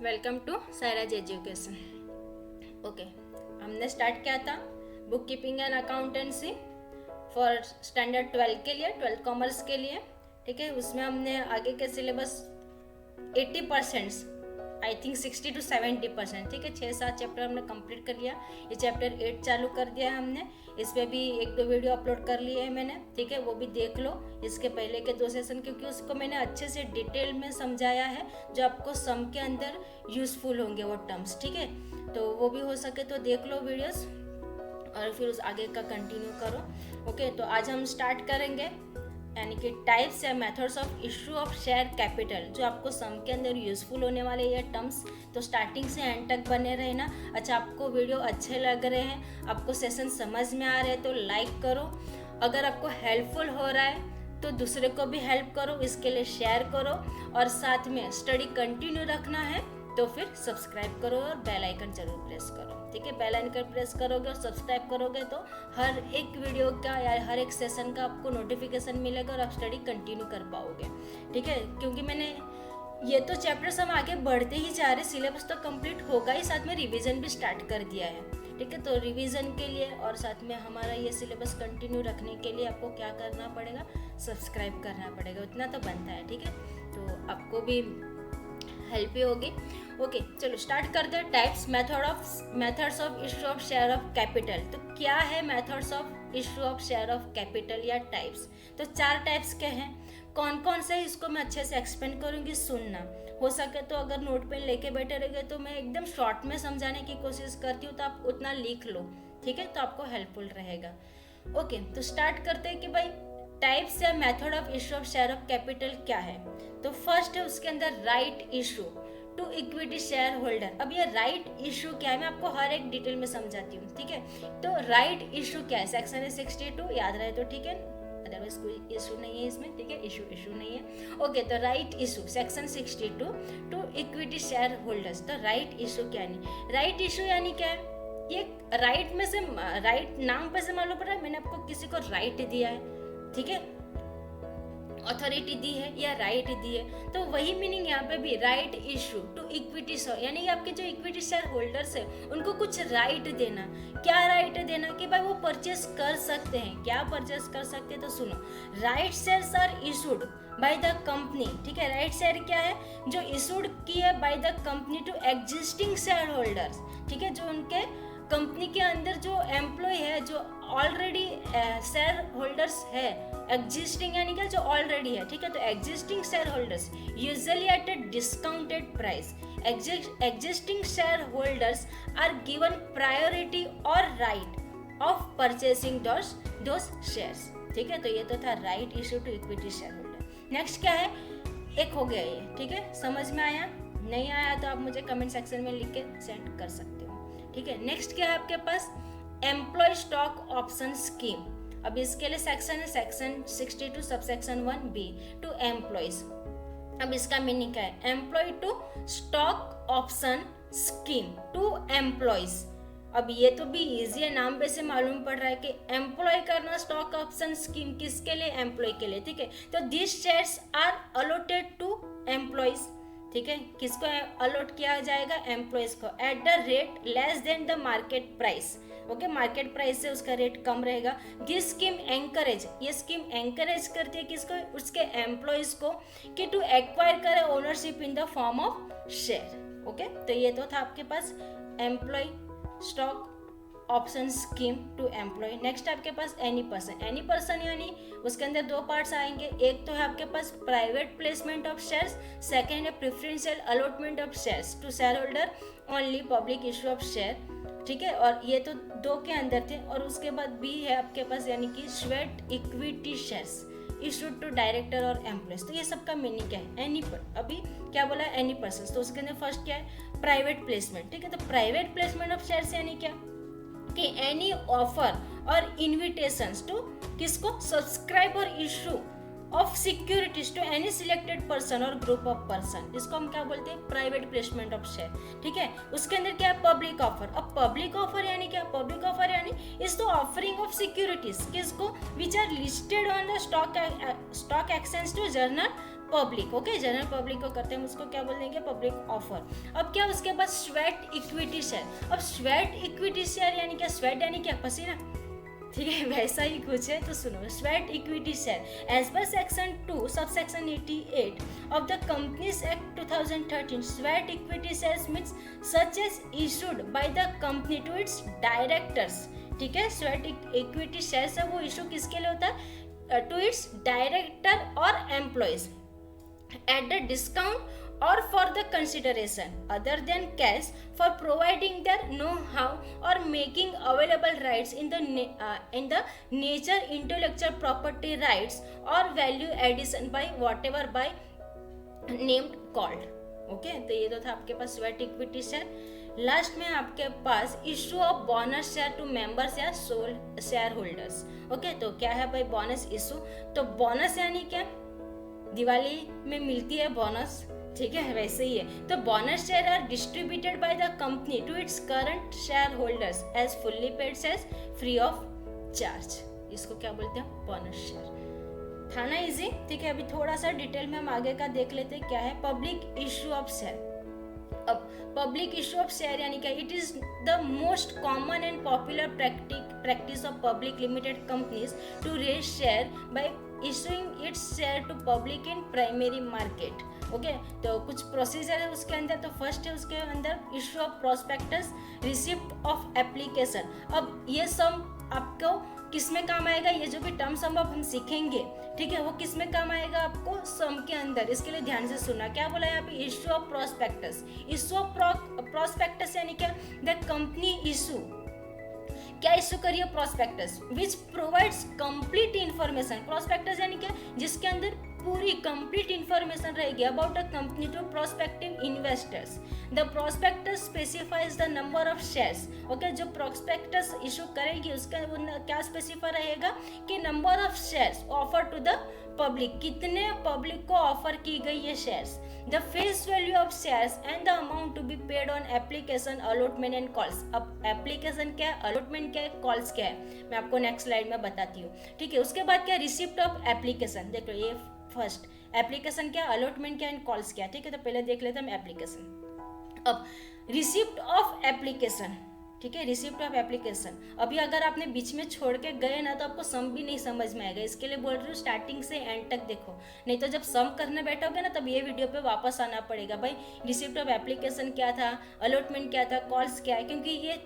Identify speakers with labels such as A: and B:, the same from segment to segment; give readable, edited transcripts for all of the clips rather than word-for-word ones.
A: Welcome to Sairaj education. Okay, हमने start किया था book keeping and accountancy for standard 12 के लिए, 12 कॉमर्स के लिए। ठीक है, उसमें हमने आगे के सिलेबस 80%, आई थिंक 60 to 70%, ठीक है, 6-7 चैप्टर हमने कंप्लीट कर लिया। ये चैप्टर 8 चालू कर दिया है हमने। इस पर भी 1-2 वीडियो अपलोड कर लिए है मैंने, ठीक है, वो भी देख लो इसके पहले के 2 सेशन, क्योंकि उसको मैंने अच्छे से डिटेल में समझाया है जो आपको सम के अंदर यूजफुल होंगे वो टर्म्स। ठीक है, तो वो भी हो सके तो देख लो वीडियोस और फिर उस आगे का कंटिन्यू करो। ओके, तो आज हम स्टार्ट करेंगे यानी कि टाइप्स या methods of issue of share capital, जो आपको सम के अंदर यूजफुल होने वाले ये टर्म्स। तो स्टार्टिंग से एंड तक बने रहना। अच्छा, आपको वीडियो अच्छे लग रहे हैं, आपको सेशन समझ में आ रहे हैं तो लाइक करो। अगर आपको हेल्पफुल हो रहा है तो दूसरे को भी हेल्प करो, इसके लिए शेयर करो। और साथ में स्टडी कंटिन्यू रखना है तो फिर सब्सक्राइब करो और बेल आइकन जरूर प्रेस करो। ठीक है, बेल आइकन प्रेस करोगे और सब्सक्राइब करोगे तो हर एक वीडियो का या हर एक सेशन का आपको नोटिफिकेशन मिलेगा और आप स्टडी कंटिन्यू कर पाओगे। ठीक है, क्योंकि मैंने ये तो चैप्टर्स हम आगे बढ़ते ही जा रहे, सिलेबस तो कंप्लीट होगा ही, साथ में रिवीजन भी स्टार्ट कर दिया है। ठीक है, तो रिवीजन के लिए और साथ में हमारा ये सिलेबस कंटिन्यू रखने के लिए आपको क्या करना पड़ेगा, सब्सक्राइब करना पड़ेगा। उतना तो बनता है। ठीक है, तो आपको भी हेल्प ही होगी। ओके, चलो स्टार्ट करते हैं। Types methods of issue of share of capital. तो क्या है methods of issue of share of capital या टाइप्स? तो 4 टाइप्स के हैं। कौन कौन से, इसको मैं अच्छे से एक्सप्लेन करूंगी, सुनना। हो सके तो अगर नोट पेन लेके बैठे रहोगे तो मैं एकदम शॉर्ट में समझाने की कोशिश करती हूँ, तो आप उतना लिख लो। ठीक है, तो आपको हेल्पफुल रहेगा। ओके, तो स्टार्ट करते हैं कि भाई टाइप्स या method of issue of share of capital क्या है। तो फर्स्ट है उसके अंदर right issue to equity share holder. अब ये राइट इशू क्या है मैं आपको हर एक डिटेल में समझाती हूँ। ठीक है, तो राइट इशू क्या है, सेक्शन है 62, याद रहे तो ठीक है, अदरवाइज कोई इशू नहीं है इसमें। ठीक है, इशू नहीं है। ओके, तो right issue section 62 to equity share holders. तो राइट इशू क्या है? राइट इशू यानी क्या है, ये राइट में से, राइट नाम पे से मालूम पड़ रहा है मैंने आपको किसी को राइट दिया है। ठीक है, अथॉरिटी दी है या राइट दी है, तो वही मीनिंग यहाँ पे भी right issue to equity share, यानी आपके जो इक्विटी शेयर होल्डर्स है उनको कुछ राइट देना। क्या राइट देना कि भाई वो परचेस कर सकते हैं। क्या परचेस कर सकते हैं? तो सुनो, right shares are issued by the company. ठीक है, राइट शेयर क्या है, जो इशूड की है by the company to existing share holders. ठीक है, जो उनके कंपनी के अंदर जो एम्प्लॉय है, जो ऑलरेडी शेयर होल्डर्स है, एग्जिस्टिंग यानी क्या, जो ऑलरेडी है। ठीक है, तो existing share holders usually at a discounted price. Existing share holders are given priority और right of purchasing those shares. ठीक है, तो ये तो था right issue to equity share holder. Next क्या है, एक हो गया ये। ठीक है, समझ में आया? नहीं आया तो आप मुझे कमेंट सेक्शन में लिख के सेंड कर सकते हो। ठीक है, नेक्स्ट क्या है आपके पास, एम्प्लॉय स्टॉक ऑप्शन स्कीम। अब इसके लिए सेक्शन है section 62 subsection 1B to employees. अब इसका मीनिंग क्या है, employ to stock option scheme to employees. अब ये तो भी इजी है, नाम पे से मालूम पड़ रहा है कि एम्प्लॉय करना स्टॉक ऑप्शन स्कीम किसके लिए, एम्प्लॉय के लिए। ठीक है, तो this shares are allotted to employees. ठीक है, किसको अलॉट किया जाएगा, एम्प्लॉयज को, at the rate less than the market price. Okay, market price से उसका रेट कम रहेगा। दिस स्कीम एंकरेज, ये स्कीम एंकरेज करती है किसको, उसके एम्प्लॉयज को, कि टू एक्वायर करे ownership in the form of share. Okay, तो ये तो था आपके पास employ stock option scheme to employ. Next आपके पास एनी पर्सन। एनी पर्सन यानी उसके अंदर 2 पार्ट्स आएंगे। एक तो है आपके पास private placement of shares, second है preferential allotment of shares to share holder only public issue of share. ठीक है, और ये तो 2 के अंदर थे। और उसके बाद भी है आपके पास यानी कि sweat equity shares issued to director और एम्प्लॉयज। तो ये सबका मीनिंग क्या है, एनी पर, अभी क्या बोला, एनी पर्सन। तो उसके अंदर फर्स्ट क्या है, प्राइवेट प्लेसमेंट। ठीक है, तो प्राइवेट प्लेसमेंट ऑफ शेयर्स यानी क्या कि एनी ऑफर और इन्विटेशंस टू किसको, सब्सक्राइब और issue of securities to any selected person और ग्रुप ऑफ पर्सन। इसको हम क्या बोलते हैं, प्राइवेट प्लेसमेंट ऑफ शेयर। ठीक है, उसके अंदर क्या है, पब्लिक ऑफर। अब पब्लिक ऑफर यानी क्या, पब्लिक ऑफर यानी is the offering of securities किसको, which are listed on the stock exchange to general public, okay, general public को करते हैं, उसको क्या बोल देंगे, पब्लिक ऑफर। अब क्या उसके बाद स्वेट इक्विटी शेयर। अब स्वेट इक्विटी शेयर यानी क्या, स्वेट यानी क्या, पसीना, ठीक है, वैसा ही कुछ है, तो सुनो, sweat equity share as per section 2 sub section 88 of the companies act 2013, sweat equity shares means such as issued by the company to its directors, ठीक है। स्वेट इक्विटी शेयर्स है वो इशू किसके लिए होता है, टू इट्स डायरेक्टर और employees at the discount or for the consideration other than cash for providing their know-how or making available rights in the nature intellectual property rights or value addition by whatever by named called, okay. तो ये तो था आपके पास sweat equity share. Last में आपके पास issue of bonus share to members या सोल शेयर होल्डर्स, ओके। तो क्या है भाई बोनस इशू, तो बोनस यानी क्या, दिवाली में मिलती है बोनस, ठीक है, वैसे ही है। तो bonus share are distributed by the company to its current share holders as fully paid shares free of charge, इसको क्या बोलते हैं, बोनस शेयर। था ना इजी, ठीक है। अभी थोड़ा सा डिटेल में हम आगे का देख लेते हैं क्या है पब्लिक इशू ऑफ शेयर। अब पब्लिक इशू ऑफ शेयर यानी क्या, it is the most common and popular practice of public limited companies to raise share by issuing its share to public in primary market, okay. तो कुछ procedure है उसके अंदर, तो first है उसके अंदर issue of prospectus, receipt of application. अब ये सब आपको किस में काम आएगा, ये जो भी टर्म सम अब हम सीखेंगे, ठीक है, वो किस में काम आएगा आपको, सम के अंदर। इसके लिए ध्यान से सुनना, क्या बोला है यहाँ पे, issue of prospectus. Issue of prospectus यानी क्या, द कंपनी इशू, क्या इशू करिए, prospectus which provides complete information. Prospectus यानी क्या, जिसके अंदर पूरी कंप्लीट इंफॉर्मेशन रहेगी about a company to prospective investors. The prospectus specifies the number of shares, okay. जो प्रोस्पेक्टस इशू करेगी उसका क्या स्पेसिफाई रहेगा कि number of shares offer to the public, कितने पब्लिक को ऑफर की गई ये shares, the face value of shares and the amount to be paid on application, allotment and calls. अब एप्लीकेशन क्या है, अलॉटमेंट क्या है, कॉल्स क्या है, मैं आपको नेक्स्ट स्लाइड में बताती हूँ, ठीक है। उसके बाद क्या, रिसिप्ट ऑफ एप्लीकेशन। देखो ये फर्स्ट एप्लीकेशन क्या, अलॉटमेंट क्या एंड कॉल्स क्या, ठीक है। तो पहले देख लेते हैं हम एप्लीकेशन। अब रिसिप्ट ऑफ एप्लीकेशन, ठीक है, रिसिप्ट ऑफ एप्लीकेशन। अभी अगर आपने बीच में छोड़ के गए ना तो आपको सम भी नहीं समझ में आएगा, इसके लिए बोल रही हूँ स्टार्टिंग से एंड तक देखो, नहीं तो जब सम करने बैठोगे ना तब ये वीडियो पे वापस आना पड़ेगा, भाई रिसिप्ट ऑफ एप्लीकेशन क्या था, अलॉटमेंट क्या था, कॉल्स क्या है, क्योंकि ये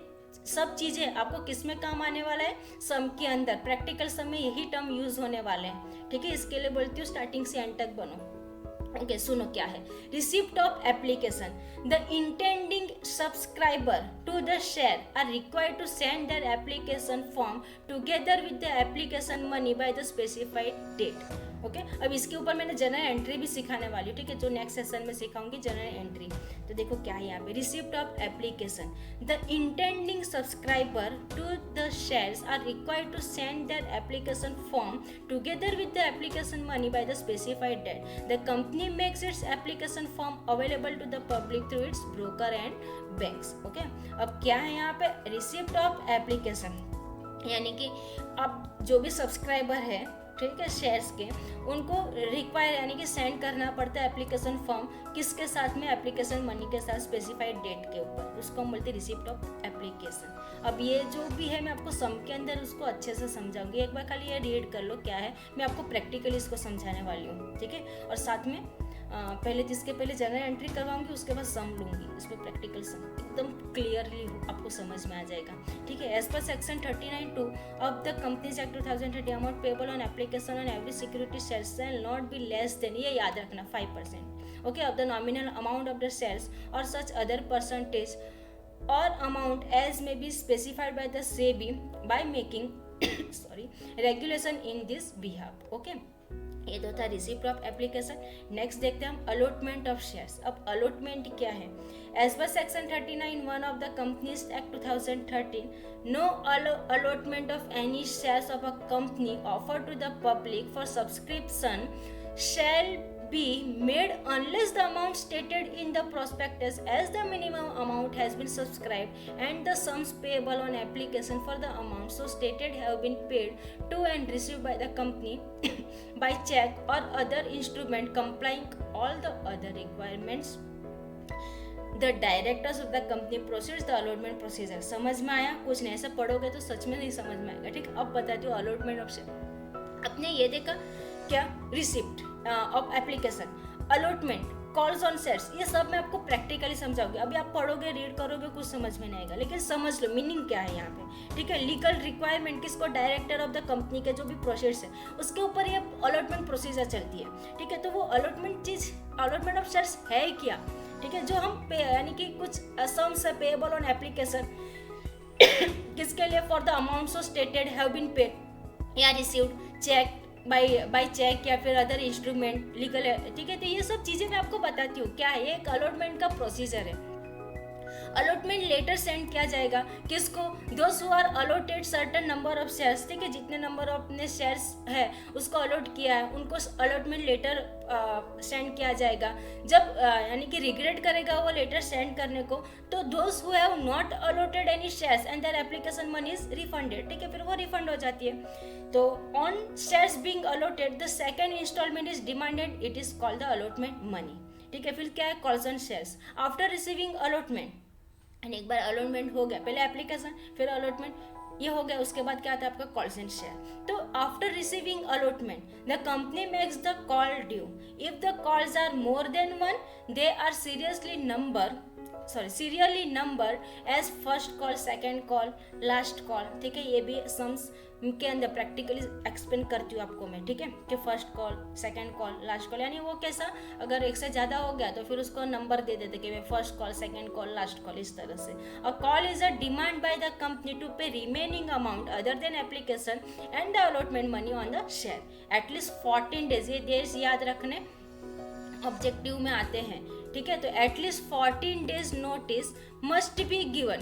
A: सब चीज़ें आपको किस में काम आने वाला है, सम के अंदर, प्रैक्टिकल सम में यही टर्म यूज होने वाले हैं, ठीक है। इसके लिए बोलती हूँ स्टार्टिंग से एंड तक बनो, ओके। सुनो क्या है receipt of application, the intending subscriber to the share are required to send their application form together with the application money by the specified date, okay. अब इसके ऊपर मैंने जनरल एंट्री भी सिखाने वाली हूँ, ठीक है, जो नेक्स्ट सेशन में सिखाऊंगी जनरल एंट्री। तो देखो क्या है यहाँ पे, receipt of application, the intending subscriber to the shares are required to send their application form together with the application money by the specified date. The company makes its application form available to the public through its broker and banks, okay. अब क्या है यहाँ पे, receipt of application यानी कि अब जो भी सब्सक्राइबर है, ठीक है, शेयर्स के, उनको रिक्वायर यानी कि सेंड करना पड़ता है एप्लीकेशन फॉर्म, किसके साथ में, एप्लीकेशन मनी के साथ स्पेसिफाइड डेट के ऊपर, उसको हम बोलते हैं रिसिप्ट ऑफ एप्लीकेशन। अब ये जो भी है मैं आपको सम के अंदर उसको अच्छे से समझाऊंगी, एक बार खाली ये रीड कर लो क्या है, मैं आपको प्रैक्टिकली इसको समझाने वाली हूँ, ठीक है। और साथ में पहले जिसके पहले जनरल एंट्री करवाऊंगी उसके बाद सम लूंगी, उस पर प्रैक्टिकल सम एकदम क्लियरली आपको समझ में आ जाएगा, ठीक है। As per section 39(2) of the companies act 2030, amount payable on application on every security shares shall not be less than, ये याद रखना, 5%, okay, of the nominal amount of the shares और सच अदर परसेंटेज और amount as may be specified by the SEBI by making sorry regulation in this behalf, okay. ये तो था receipt of application. Next देखते हैं हम अलॉटमेंट ऑफ शेयर्स। अब allotment क्या है, as per section 39(1) of the companies act 2013, no allotment of any shares of a company offered to the public for subscription shall be made unless the amount stated in the prospectus as the minimum amount has been subscribed and the sums payable on application for the amount so stated have been paid to and received by the company by check or other instrument complying all the other requirements. The directors of the company proceeds the allotment procedure. समझ में आया? कुछ नहीं, ऐसा पढ़ोगे तो सच में नहीं समझ में आएगा, ठीक। अब बताती हूँ allotment ऑप्शन। अपने ये देखा क्या, receipt of application, allotment, calls on shares, ये सब मैं आपको प्रैक्टिकली समझाऊंगी। अभी आप पढ़ोगे, रीड करोगे, कुछ समझ में नहीं आएगा, लेकिन समझ लो मीनिंग क्या है यहाँ पे, ठीक है। लीगल रिक्वायरमेंट किसको, डायरेक्टर ऑफ द कंपनी के जो भी प्रोसेस है उसके ऊपर ये अलॉटमेंट प्रोसीजर चलती है, ठीक है। तो वो अलॉटमेंट चीज, अलॉटमेंट ऑफ शेयर्स है क्या, ठीक है, जो हम पे यानी कि कुछ सम्स पेएबल ऑन एप्लीकेशन किसके लिए, for the amount so stated have been paid या रिसीव्ड चेक बाय चेक या फिर अदर इंस्ट्रूमेंट लीगल है, ठीक है। तो ये सब चीज़ें मैं आपको बताती हूँ क्या है, ये एक अलॉटमेंट का प्रोसीजर है। अलॉटमेंट लेटर सेंड किया जाएगा किसको, those who are allotted certain number of shares, ठीक है, जितने नंबर ऑफ ने शेयर्स है उसको अलॉट किया है उनको अलॉटमेंट लेटर सेंड किया जाएगा। जब यानी कि रिग्रेट करेगा वो लेटर सेंड करने को, तो those who have not allotted any shares and their application money is refunded, ठीक है, फिर वो रिफंड हो जाती है। तो on shares being allotted the second instalment is demanded, it is called the allotment money, ठीक है। फिर क्या है, calls on shares after receiving allotment, and एक बार अलॉटमेंट हो गया, पहले एप्लीकेशन फिर अलॉटमेंट, ये हो गया, उसके बाद क्या आता है आपका कॉल्स एंड शेयर। तो after receiving allotment the company makes the call due, if the calls are more than one they are serially number as first call, second call, last call, ठीक है। ये भी सम्स के अंदर practically explain करती हूँ आपको मैं, ठीक है, कि first call, second call, last call, यानी वो कैसा, अगर एक से ज़्यादा हो गया तो फिर उसको नंबर दे देते कि first call, second call, last call, इस तरह से। A call is a demand by the company to pay remaining amount other than application and the allotment money on the share at least 14 days, ये days याद रखने objective में आते हैं, ठीक है। तो at least 14 days notice must be given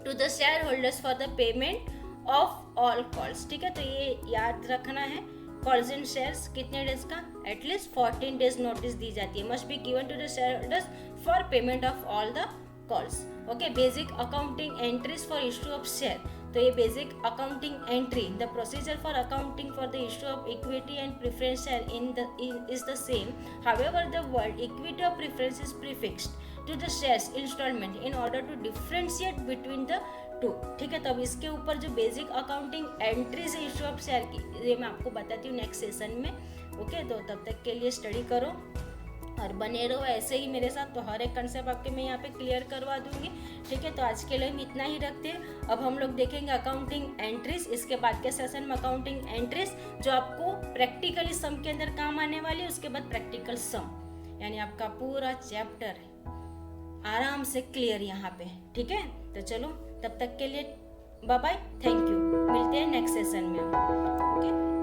A: to the share holders for the payment of all calls, ठीक है। तो ये याद रखना है, कॉल्स एंड शेयर्स कितने डेज का, एटलीस्ट 14 डेज नोटिस दी जाती है, must be given to the share holders for payment of all the calls. Okay, basic accounting entries for issue of share, तो ये basic accounting entry, the procedure for accounting for the issue of equity and preference share is the same, however the word equity or preference is prefixed to the shares installment in order to differentiate between the two, ठीक है। तो अब इसके ऊपर जो basic accounting entries है issue of share की, ये मैं आपको बताती हूँ नेक्स्ट सेशन में। ओके, तो तब तक के लिए स्टडी करो और बने रहो ऐसे ही मेरे साथ, तो हर एक कंसेप्ट आपके मैं यहाँ पे क्लियर करवा दूंगी, ठीक है। तो आज के लिए हम इतना ही रखते हैं। अब हम लोग देखेंगे अकाउंटिंग एंट्रीज, इसके बाद के सेशन में अकाउंटिंग एंट्रीज जो आपको प्रैक्टिकली सम के अंदर काम आने वाली है, उसके बाद प्रैक्टिकल सम, यानी आपका पूरा चैप्टर आराम से क्लियर यहाँ पे, ठीक है। तो चलो तब तक के लिए बाय बाय, थैंक यू, मिलते हैं नेक्स्ट सेशन में, ओके।